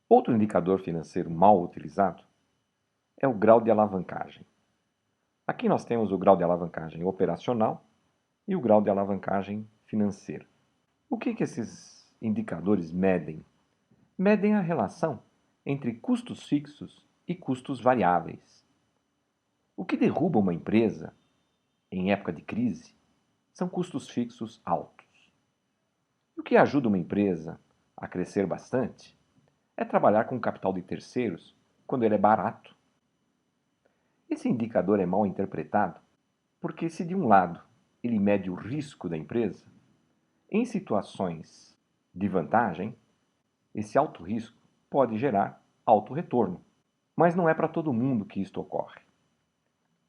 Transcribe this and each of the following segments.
Outro indicador financeiro mal utilizado é o grau de alavancagem. Aqui nós temos o grau de alavancagem operacional e o grau de alavancagem financeira. O que esses indicadores medem? Medem a relação entre custos fixos e custos variáveis. O que derruba uma empresa em época de crise são custos fixos altos. E o que ajuda uma empresa a crescer bastante é trabalhar com capital de terceiros quando ele é barato. Esse indicador é mal interpretado porque, se de um lado ele mede o risco da empresa, em situações de vantagem, esse alto risco pode gerar alto retorno, mas não é para todo mundo que isto ocorre.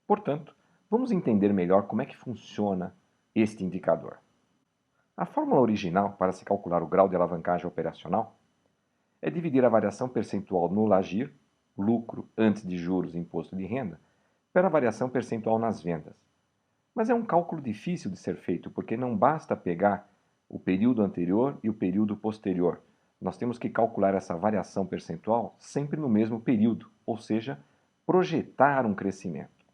Portanto, vamos entender melhor como é que funciona este indicador. A fórmula original para se calcular o grau de alavancagem operacional é dividir a variação percentual no LAGIR, lucro antes de juros e imposto de renda, pela variação percentual nas vendas. Mas é um cálculo difícil de ser feito, porque não basta pegar o período anterior e o período posterior. Nós temos que calcular essa variação percentual sempre no mesmo período, ou seja, projetar um crescimento.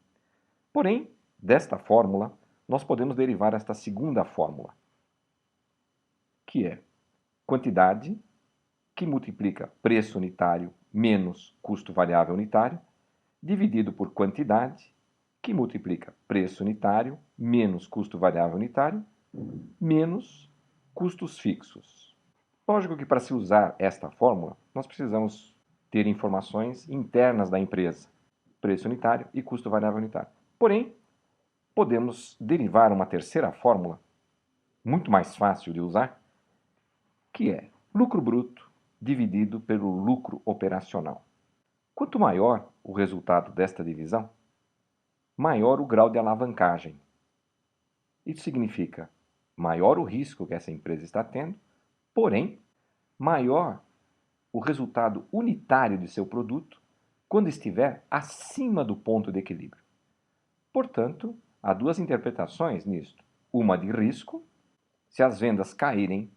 Porém, desta fórmula, nós podemos derivar esta segunda fórmula, que é quantidade que multiplica preço unitário menos custo variável unitário, dividido por quantidade, que multiplica preço unitário menos custo variável unitário, menos custos fixos. Lógico que para se usar esta fórmula, nós precisamos ter informações internas da empresa, preço unitário e custo variável unitário. Porém, podemos derivar uma terceira fórmula, muito mais fácil de usar, que é lucro bruto dividido pelo lucro operacional. Quanto maior o resultado desta divisão, maior o grau de alavancagem. Isso significa maior o risco que essa empresa está tendo, porém, maior o resultado unitário de seu produto quando estiver acima do ponto de equilíbrio. Portanto, há duas interpretações nisto. Uma de risco, se as vendas caírem,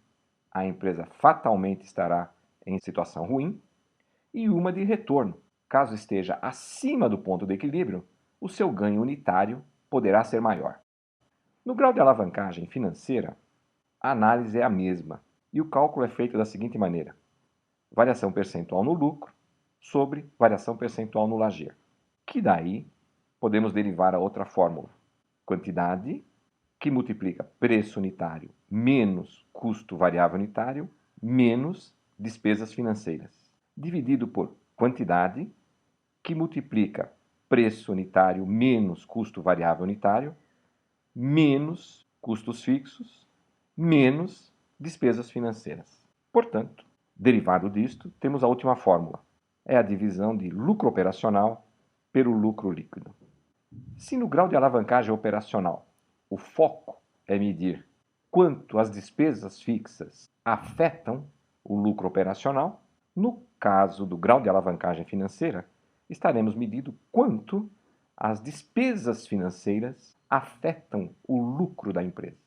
a empresa fatalmente estará em situação ruim, e uma de retorno. Caso esteja acima do ponto de equilíbrio, o seu ganho unitário poderá ser maior. No grau de alavancagem financeira, a análise é a mesma e o cálculo é feito da seguinte maneira: variação percentual no lucro sobre variação percentual no LAGIR, que daí podemos derivar a outra fórmula, quantidade que multiplica preço unitário menos custo variável unitário menos despesas financeiras, dividido por quantidade que multiplica preço unitário menos custo variável unitário menos custos fixos menos despesas financeiras. Portanto, derivado disto, temos a última fórmula. É a divisão de lucro operacional pelo lucro líquido. Se no grau de alavancagem operacional o foco é medir quanto as despesas fixas afetam o lucro operacional, no caso do grau de alavancagem financeira, estaremos medindo quanto as despesas financeiras afetam o lucro da empresa.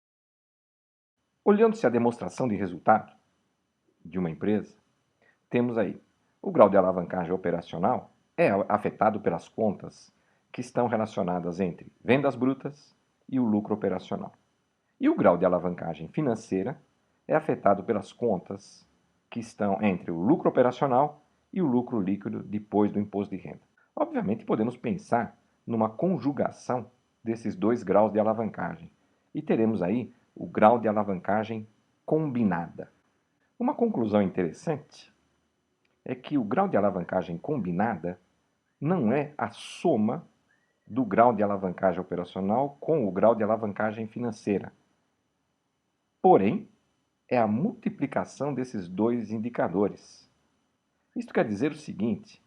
Olhando-se a demonstração de resultado de uma empresa, temos aí o grau de alavancagem operacional é afetado pelas contas que estão relacionadas entre vendas brutas e o lucro operacional. E o grau de alavancagem financeira é afetado pelas contas que estão entre o lucro operacional e o lucro líquido depois do imposto de renda. Obviamente, podemos pensar numa conjugação desses dois graus de alavancagem e teremos aí o grau de alavancagem combinada. Uma conclusão interessante é que o grau de alavancagem combinada não é a soma do grau de alavancagem operacional com o grau de alavancagem financeira. Porém, é a multiplicação desses dois indicadores. Isto quer dizer o seguinte,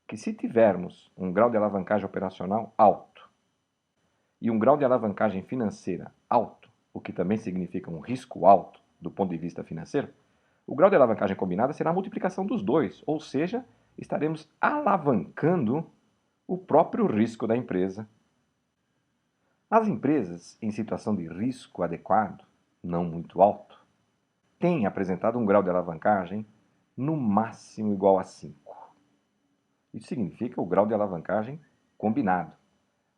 que se tivermos um grau de alavancagem operacional alto e um grau de alavancagem financeira alto, o que também significa um risco alto do ponto de vista financeiro, o grau de alavancagem combinada será a multiplicação dos dois, ou seja, estaremos alavancando o próprio risco da empresa. As empresas em situação de risco adequado, não muito alto, têm apresentado um grau de alavancagem no máximo igual a 5. Isso significa o grau de alavancagem combinado.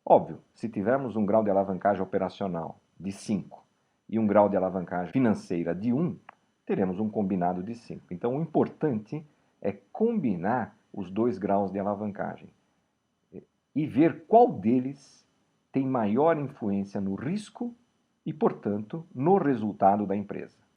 Óbvio, se tivermos um grau de alavancagem operacional de 5 e um grau de alavancagem financeira de 1, teremos um combinado de 5. Então, o importante é combinar os dois graus de alavancagem e ver qual deles tem maior influência no risco e, portanto, no resultado da empresa.